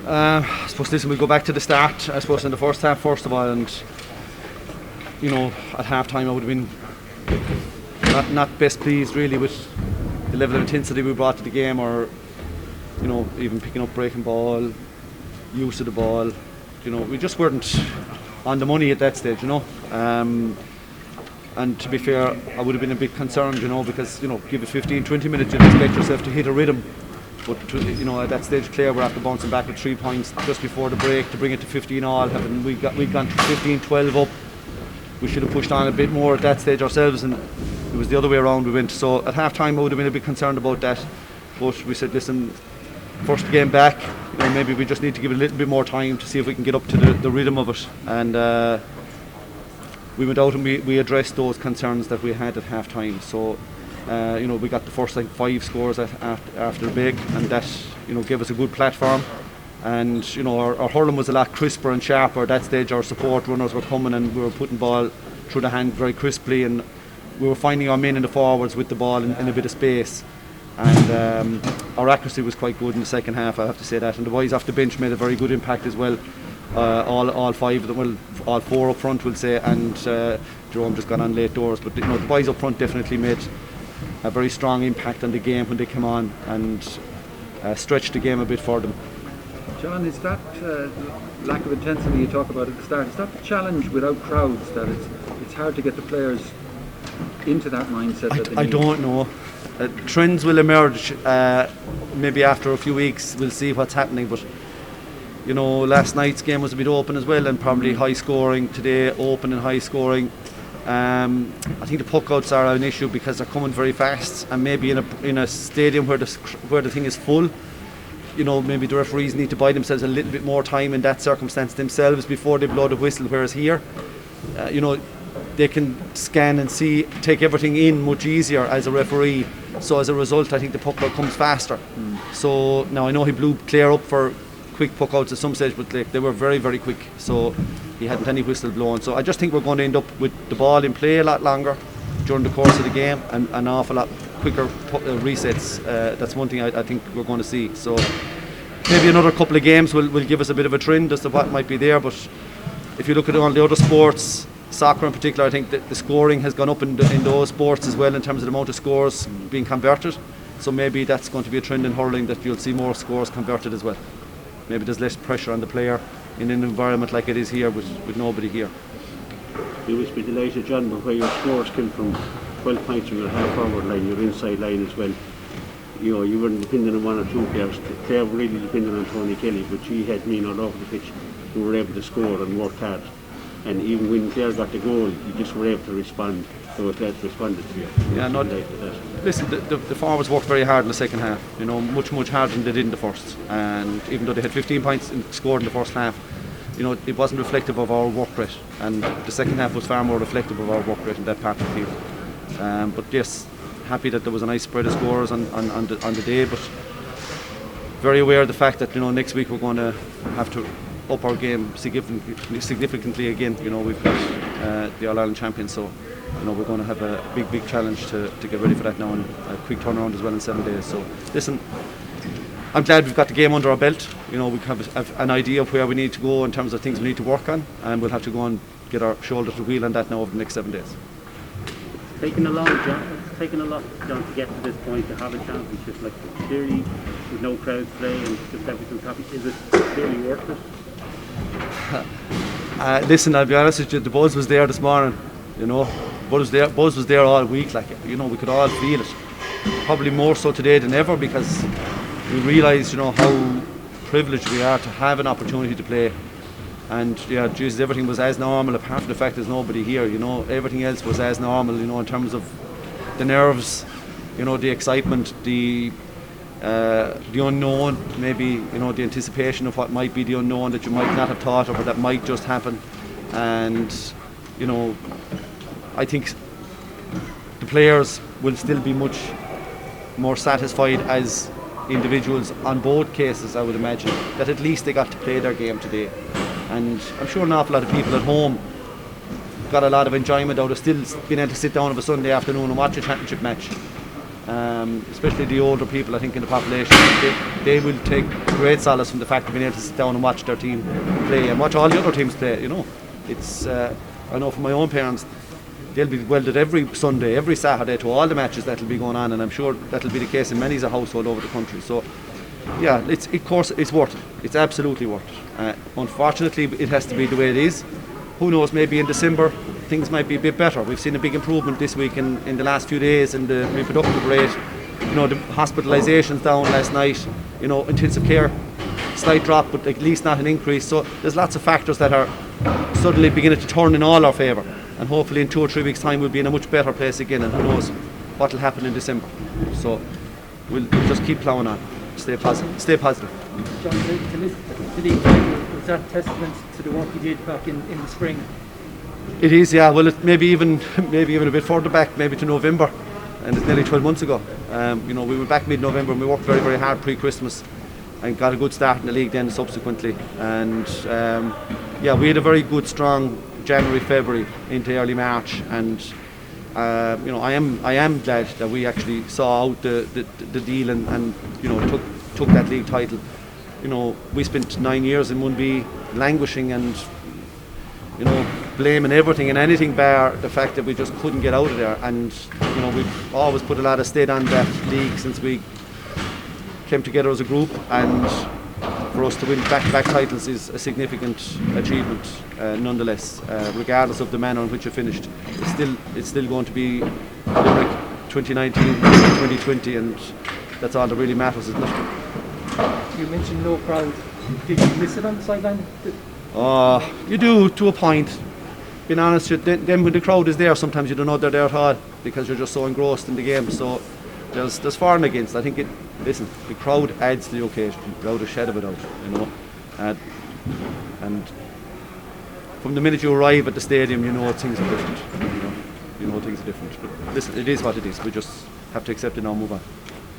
I suppose listen, we'll go back to the start. I suppose in the first half first of all, and at half time I would have been not best pleased really with the level of intensity we brought to the game, or even picking up breaking ball, use of the ball. We just weren't on the money at that stage. And to be fair, I would have been a bit concerned, because give it 15-20 minutes, you'd expect yourself to hit a rhythm. But at that stage, Clare were after bouncing back with 3 points just before the break to bring it to 15-all. We'd gone 15-12 up. We should have pushed on a bit more at that stage ourselves, and it was the other way around we went. So at half time I would have been a bit concerned about that, but we said, listen, first game back, maybe we just need to give it a little bit more time to see if we can get up to the rhythm of it. And we went out and we addressed those concerns that we had at half time. So we got the first 5 scores after the break, and that gave us a good platform. And our hurling was a lot crisper and sharper at that stage. Our support runners were coming and we were putting ball through the hand very crisply, and we were finding our men in the forwards with the ball in a bit of space. And our accuracy was quite good in the second half, I have to say that. And the boys off the bench made a very good impact as well. All 5 of them, well, all 4 up front, we'll say, and Jerome just got on late doors. But the boys up front definitely made a very strong impact on the game when they came on, and stretched the game a bit for them. John, is that lack of intensity you talk about at the start, is that the challenge without crowds, that it's hard to get the players into that mindset that they need? I don't know. Trends will emerge maybe after a few weeks. We'll see what's happening, but last night's game was a bit open as well, and probably high scoring. Today, open and high scoring. I think the puck outs are an issue because they're coming very fast, and maybe in a stadium where the thing is full, maybe the referees need to buy themselves a little bit more time in that circumstance themselves before they blow the whistle. Whereas here, they can scan and take everything in much easier as a referee. So as a result, I think the puck out comes faster. So now I know he blew Clare up for quick puck outs at some stage, but they were very, very quick. So he hadn't any whistle blown. So I just think we're going to end up with the ball in play a lot longer during the course of the game, and an awful lot quicker resets. That's one thing I think we're going to see. So maybe another couple of games will give us a bit of a trend as to what might be there. But if you look at all the other sports, soccer in particular, I think that the scoring has gone up in those sports as well in terms of the amount of scores being converted. So maybe that's going to be a trend in hurling, that you'll see more scores converted as well. Maybe there's less pressure on the player in an environment like it is here with nobody here. You must be delighted, John, but where your scores came from 12 points from your half forward line, your inside line as well. You weren't depending on 1 or 2 players. Clare were really depending on Tony Kiely, but she had men all over the pitch who were able to score and work hard. And even when Clare got the goal, you just were able to respond. So Clare responded to you. Yeah, listen, the forwards worked very hard in the second half. Much harder than they did in the first. And even though they had 15 points scored in the first half, it wasn't reflective of our work rate. And the second half was far more reflective of our work rate in that part of the field. But yes, happy that there was a nice spread of scores on the day. But very aware of the fact that next week we're going to have to up our game significantly again. We've got the All-Ireland champions, so we're going to have a big challenge to get ready for that now, and a quick turnaround as well in 7 days. So listen, I'm glad we've got the game under our belt. We have an idea of where we need to go in terms of things we need to work on, and we'll have to go and get our shoulder to the wheel on that now over the next 7 days. It's taken a lot, John, to get to this point, to have a championship like clearly with no crowds today and just everything's happy. Is it clearly worth it? Listen, I'll be honest with you, the buzz was there this morning. Buzz was there all week. We could all feel it. Probably more so today than ever, because we realise, how privileged we are to have an opportunity to play. And Jesus, everything was as normal, apart from the fact there's nobody here. Everything else was as normal. In terms of the nerves, the excitement, the unknown, maybe the anticipation of what might be the unknown that you might not have thought of, or that might just happen. And I think the players will still be much more satisfied as individuals on both cases, I would imagine, that at least they got to play their game today. And I'm sure an awful lot of people at home got a lot of enjoyment out of still being able to sit down on a Sunday afternoon and watch a championship match. especially the older people, I think, in the population. They will take great solace from the fact of being able to sit down and watch their team play and watch all the other teams play. It's I know from my own parents, they'll be welded every Sunday, every Saturday to all the matches that'll be going on, and I'm sure that'll be the case in many's a household over the country. So yeah, of course it's worth it. It's absolutely worth it. Unfortunately, it has to be the way it is. Who knows, maybe in December things might be a bit better. We've seen a big improvement this week in the last few days in the reproductive rate. The hospitalisations down last night. Intensive care, slight drop, but at least not an increase. So there's lots of factors that are suddenly beginning to turn in all our favour. And hopefully in 2 or 3 weeks' time we'll be in a much better place again, and who knows what will happen in December. So we'll just keep ploughing on. Stay positive. John, the league title, was that testament to the work you did back in the spring? It is, yeah. Well, maybe even a bit further back, maybe to November, and it's nearly 12 months ago. We were back mid-November and we worked very, very hard pre-Christmas and got a good start in the league then subsequently. And we had a very good, strong January, February into early March, and I am glad that we actually saw out the deal and took that league title. We spent 9 years in 1B languishing and blaming everything and anything bar the fact that we just couldn't get out of there, and we've always put a lot of stake on that league since we came together as a group, and for us to win back-to-back titles is a significant achievement nonetheless, regardless of the manner in which it finished. It's still going to be Limerick 2019, 2020, and that's all that really matters, isn't it? You mentioned no crowd. Did you miss it on the sideline? You do, to a point. Being honest, then when the crowd is there, sometimes you don't know they're there at all because you're just so engrossed in the game. So there's for and against. I think the crowd adds to the occasion without a shadow of a doubt. And from the minute you arrive at the stadium, things are different. Things are different. But listen, it is what it is. We just have to accept it now and move on.